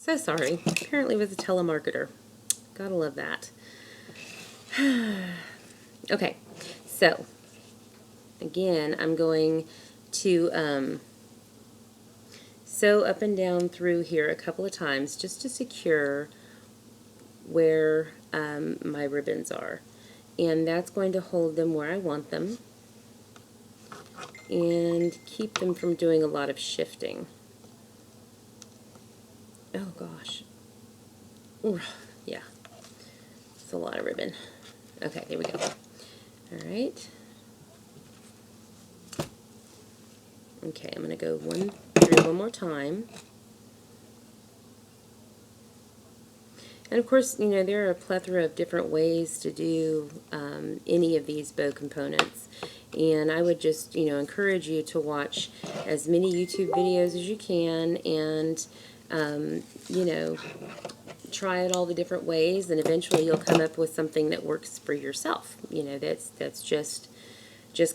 So sorry. Apparently was a telemarketer. Gotta love that. Okay, so again, I'm going to sew up and down through here a couple of times just to secure where my ribbons are. And that's going to hold them where I want them and keep them from doing a lot of shifting. Oh gosh. Ooh, yeah, it's a lot of ribbon. Okay, there we go. All right. Okay, I'm going to go through one more time. And of course, you know, there are a plethora of different ways to do any of these bow components. And I would just, you know, encourage you to watch as many YouTube videos as you can and, you know, try it all the different ways, and eventually you'll come up with something that works for yourself. You know, that's just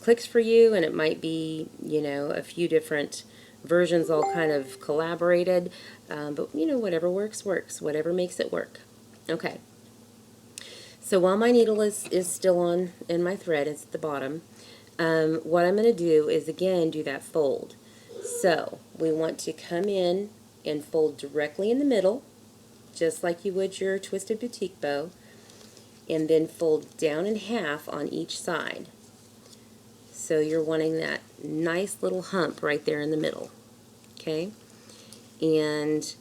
clicks for you, and it might be, you know, a few different versions all kind of collaborated, but you know, whatever works, works. Whatever makes it work. Okay. So while my needle is still on in my thread, it's at the bottom, what I'm going to do is again do that fold. So we want to come in and fold directly in the middle, just like you would your twisted boutique bow, and then fold down in half on each side. So you're wanting that nice little hump right there in the middle, okay? And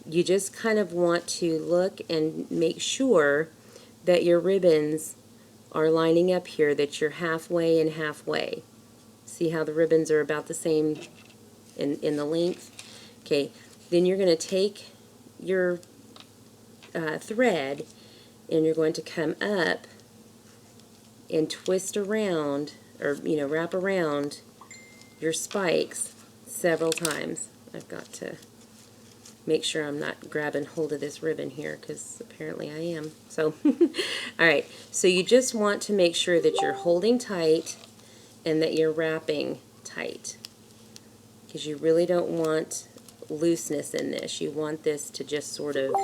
you just kind of want to look and make sure that your ribbons are lining up here, that you're halfway and halfway. See how the ribbons are about the same in the length? Okay, then you're going to take your thread and you're going to come up and twist around, or you know, wrap around your spikes several times. I've got to make sure I'm not grabbing hold of this ribbon here, because apparently I am. So, alright, so you just want to make sure that you're holding tight and that you're wrapping tight, because you really don't want looseness in this. You want this to just sort of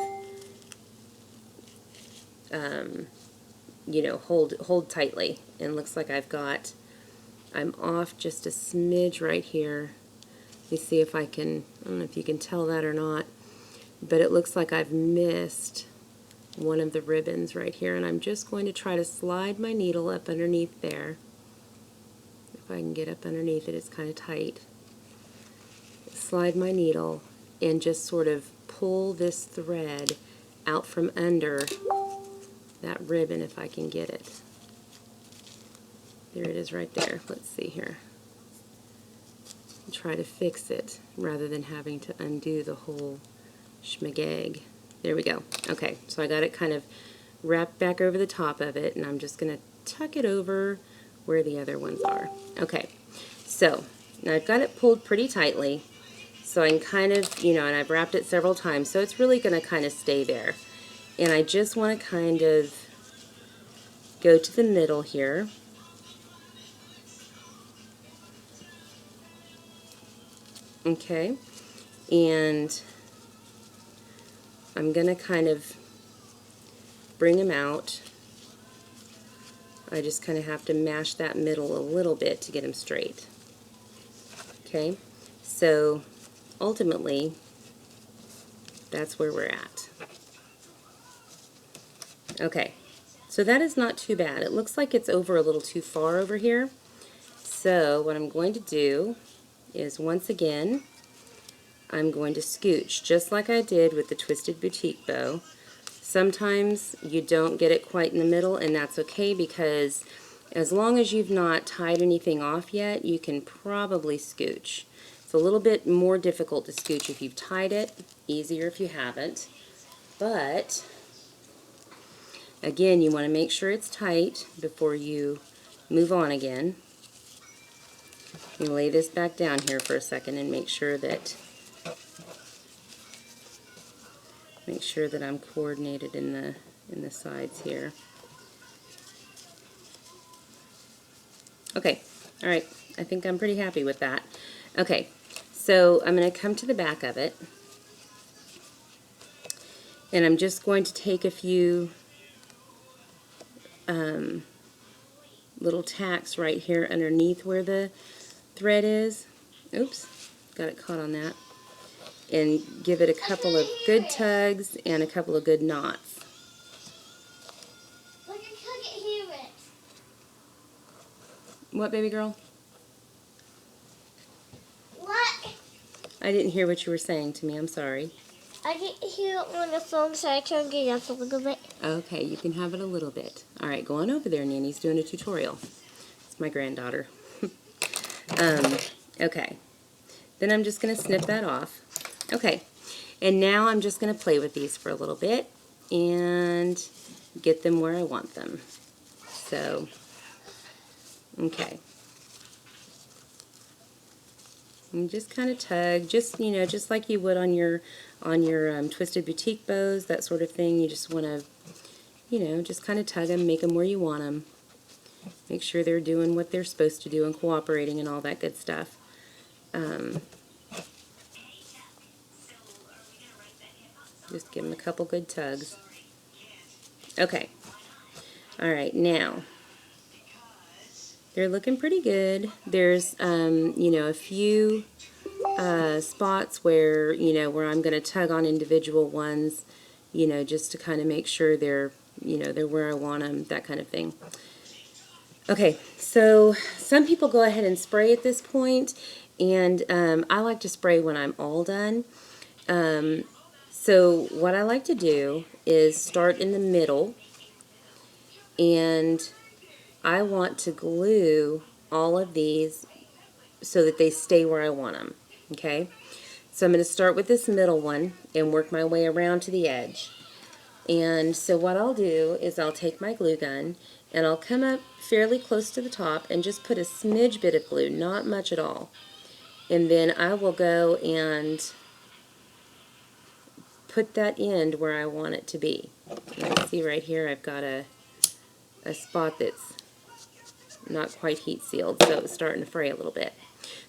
you know, hold tightly. And it looks like I'm off just a smidge right here. Let me see if I can, I don't know if you can tell that or not, but it looks like I've missed one of the ribbons right here, and I'm just going to try to slide my needle up underneath there. If I can get up underneath it, it's kind of tight. Slide my needle and just sort of pull this thread out from under that ribbon if I can get it. There it is right there. Let's see here. Try to fix it rather than having to undo the whole schmagag. There we go. Okay, so I got it kind of wrapped back over the top of it, and I'm just going to tuck it over where the other ones are. Okay, so now I've got it pulled pretty tightly, so I can kind of, you know, and I've wrapped it several times, so it's really going to kind of stay there. And I just want to kind of go to the middle here. Okay, and I'm going to kind of bring them out. I just kind of have to mash that middle a little bit to get them straight. Okay, so ultimately, that's where we're at. Okay, so that is not too bad. It looks like it's over a little too far over here. So what I'm going to do is, once again, I'm going to scooch just like I did with the twisted boutique bow. Sometimes you don't get it quite in the middle, and that's okay, because as long as you've not tied anything off yet, you can probably scooch. It's a little bit more difficult to scooch if you've tied it, easier if you haven't. But again, you want to make sure it's tight before you move on again. You lay this back down here for a second and make sure that I'm coordinated in the sides here. Okay, all right. I think I'm pretty happy with that. Okay, so I'm going to come to the back of it, And I'm just going to take a few little tacks right here underneath where the thread is. Oops, got it caught on that. And give it a couple of good tugs and a couple of good knots. But I can't hear it. What, baby girl? What? I didn't hear what you were saying to me. I'm sorry. I didn't hear it on the phone, so I turned it up a little bit. Okay, you can have it a little bit. All right, go on over there. Nanny's doing a tutorial. It's my granddaughter. Okay. Then I'm just going to snip that off. Okay. And now I'm just going to play with these for a little bit and get them where I want them. So, okay. And just kind of tug, just, you know, just like you would on your twisted boutique bows, that sort of thing. You just want to, you know, just kind of tug them, make them where you want them. Make sure they're doing what they're supposed to do and cooperating and all that good stuff. Just give them a couple good tugs. Okay. All right, now they're looking pretty good. There's, you know, a few spots where, you know, where I'm going to tug on individual ones, you know, just to kind of make sure they're, you know, they're where I want them, that kind of thing. Okay, so some people go ahead and spray at this point, and I like to spray when I'm all done. So what I like to do is start in the middle, and I want to glue all of these so that they stay where I want them, okay? So I'm going to start with this middle one and work my way around to the edge. And so what I'll do is I'll take my glue gun and I'll come up fairly close to the top and just put a smidge bit of glue, not much at all. And then I will go and put that end where I want it to be. You can see right here I've got a spot that's not quite heat sealed, so it's starting to fray a little bit.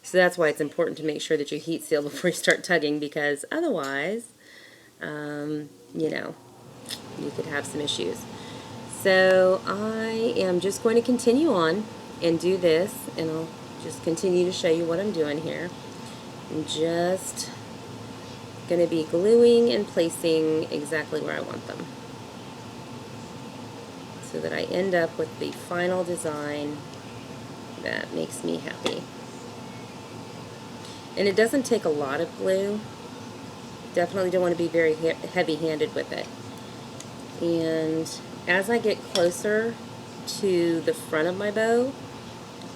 So that's why it's important to make sure that you heat seal before you start tugging, because otherwise, you know, you could have some issues. So I am just going to continue on and do this, and I'll just continue to show you what I'm doing here. I'm just going to be gluing and placing exactly where I want them, so that I end up with the final design that makes me happy. And it doesn't take a lot of glue. Definitely don't want to be very heavy-handed with it. And as I get closer to the front of my bow,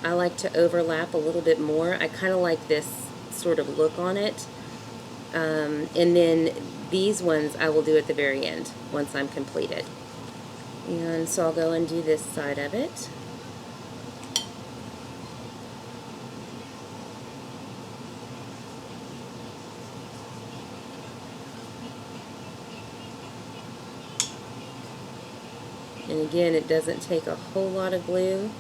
I like to overlap a little bit more. I kind of like this sort of look on it. And then these ones I will do at the very end once I'm completed. And so I'll go and do this side of it. And again, it doesn't take a whole lot of glue,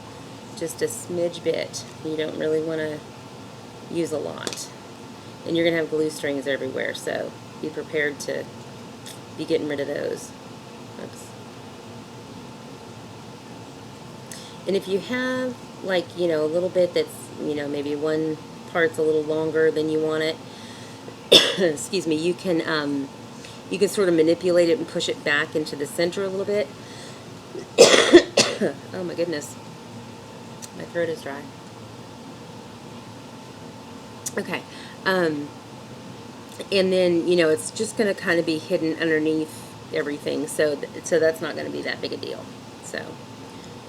just a smidge bit. You don't really want to use a lot. And you're going to have glue strings everywhere, so be prepared to be getting rid of those. Oops. And if you have, like, you know, a little bit that's, you know, maybe one part's a little longer than you want it, excuse me, you can sort of manipulate it and push it back into the center a little bit. Oh my goodness, my throat is dry. Okay, and then, you know, it's just going to kind of be hidden underneath everything, so that's not going to be that big a deal. So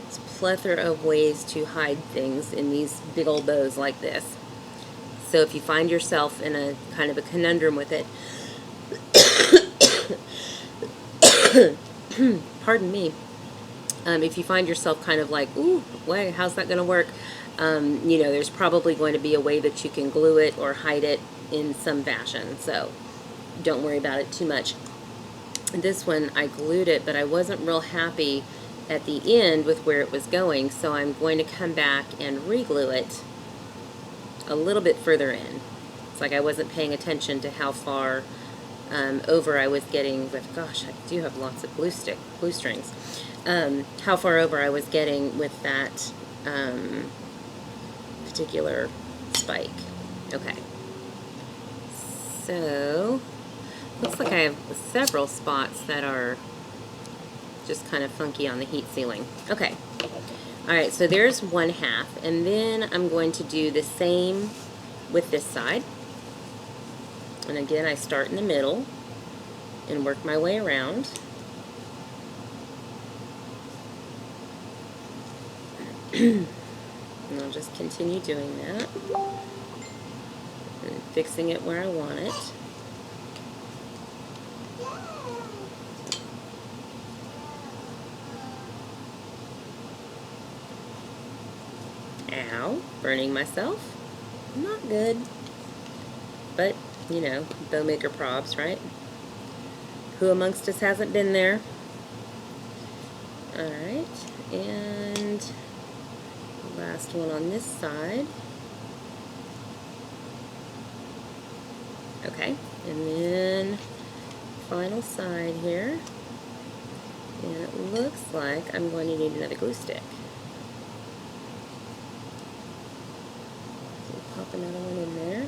it's a plethora of ways to hide things in these big old bows like this. So if you find yourself in a kind of a conundrum with it, pardon me, if you find yourself kind of like, ooh, wait, how's that going to work? You know, there's probably going to be a way that you can glue it or hide it in some fashion, so don't worry about it too much. This one, I glued it, but I wasn't real happy at the end with where it was going, so I'm going to come back and re-glue it a little bit further in. It's like I wasn't paying attention to how far over I was getting with, gosh, I do have lots of glue strings, how far over I was getting with that particular spike. Okay, so looks like I have several spots that are just kind of funky on the heat sealing. Okay, alright, so there's one half, and then I'm going to do the same with this side. And again, I start in the middle and work my way around. And I'll just continue doing that and fixing it where I want it. Ow, burning myself. Not good. But, you know, bow maker probs, right? Who amongst us hasn't been there? Alright, and last one on this side. Okay, and then final side here. And it looks like I'm going to need another glue stick. So pop another one in there.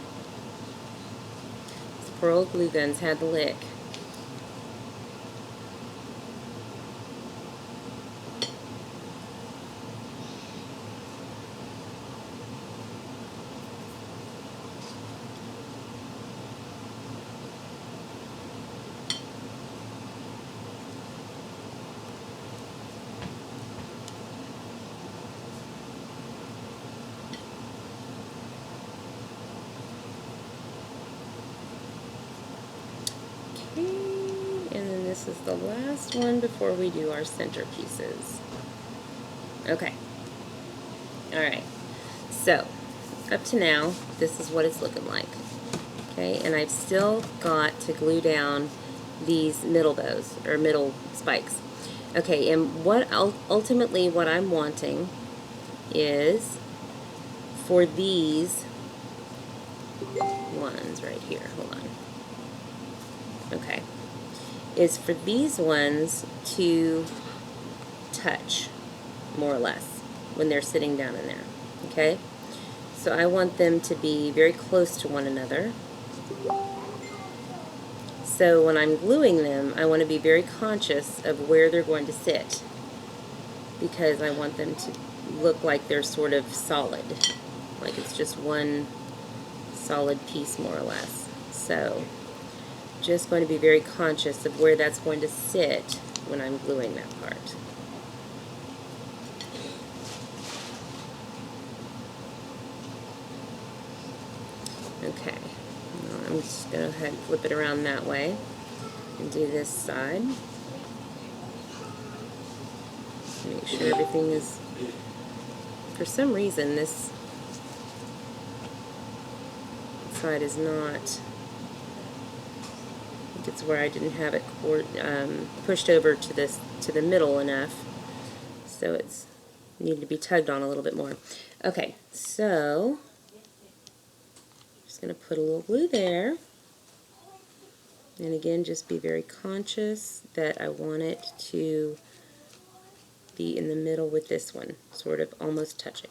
These poor old glue guns had the lick. And then this is the last one before we do our center pieces. Okay. Alright. So, up to now, this is what it's looking like. Okay, and I've still got to glue down these middle bows, or middle spikes. Okay, and what ultimately what I'm wanting is for these ones right here. Hold on. Okay, is for these ones to touch, more or less, when they're sitting down in there, okay? So I want them to be very close to one another. So when I'm gluing them, I want to be very conscious of where they're going to sit, because I want them to look like they're sort of solid, like it's just one solid piece, more or less. So just going to be very conscious of where that's going to sit when I'm gluing that part. Okay, I'm just going to go ahead and flip it around that way and do this side. Make sure everything is, for some reason this side is not, it's where I didn't have it pushed over to the middle enough, so it's needed to be tugged on a little bit more. Okay, so just going to put a little glue there, and again, just be very conscious that I want it to be in the middle with this one, sort of almost touching.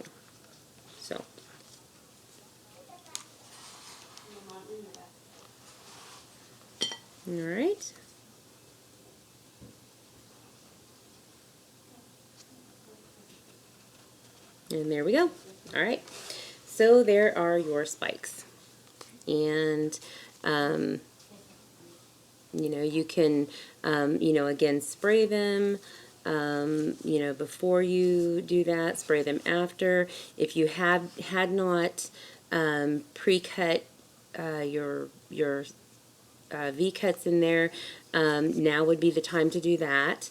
So. Alright. And there we go. Alright. So there are your spikes. And, you know, you can, you know, again, spray them, you know, before you do that, spray them after. If you had not pre-cut your V-cuts in there, now would be the time to do that.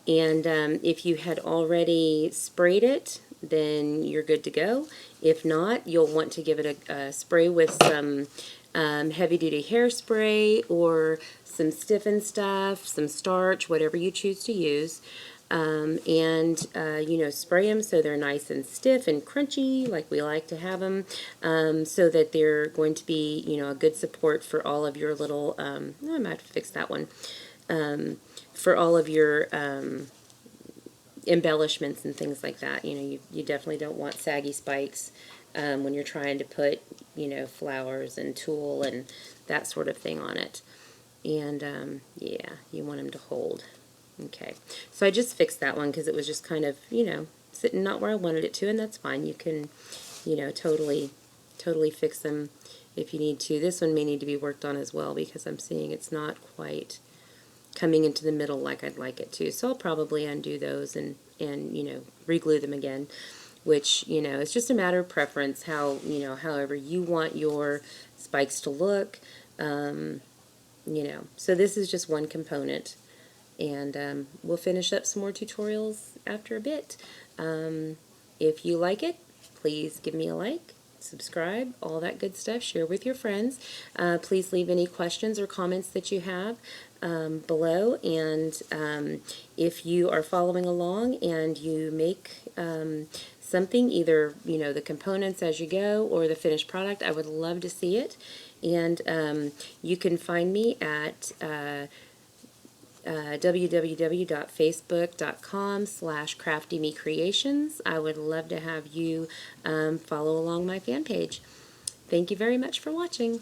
And if you had already sprayed it, then you're good to go. If not, you'll want to give it a spray with some heavy-duty hairspray or some stiffen stuff, some starch, whatever you choose to use. and spray them so they're nice and stiff and crunchy like we like to have them, so that they're going to be a good support for all of your little I might have to fix that one, for all of your embellishments and things like that. You definitely don't want saggy spikes when you're trying to put flowers and tulle and that sort of thing on it. And yeah, you want them to hold. Okay, so I just fixed that one because it was just kind of, sitting not where I wanted it to, and that's fine. You can, totally fix them if you need to. This one may need to be worked on as well because I'm seeing it's not quite coming into the middle like I'd like it to. So I'll probably undo those and re-glue them again, which, it's just a matter of preference, however you want your spikes to look. So this is just one component, and we'll finish up some more tutorials after a bit. If you like it, please give me a like, subscribe, all that good stuff. Share with your friends. Please leave any questions or comments that you have below, and if you are following along and you make something, either the components as you go or the finished product, I would love to see it. And you can find me at www.facebook.com/CraftyMeCreations. I would love to have you follow along my fan page. Thank you very much for watching.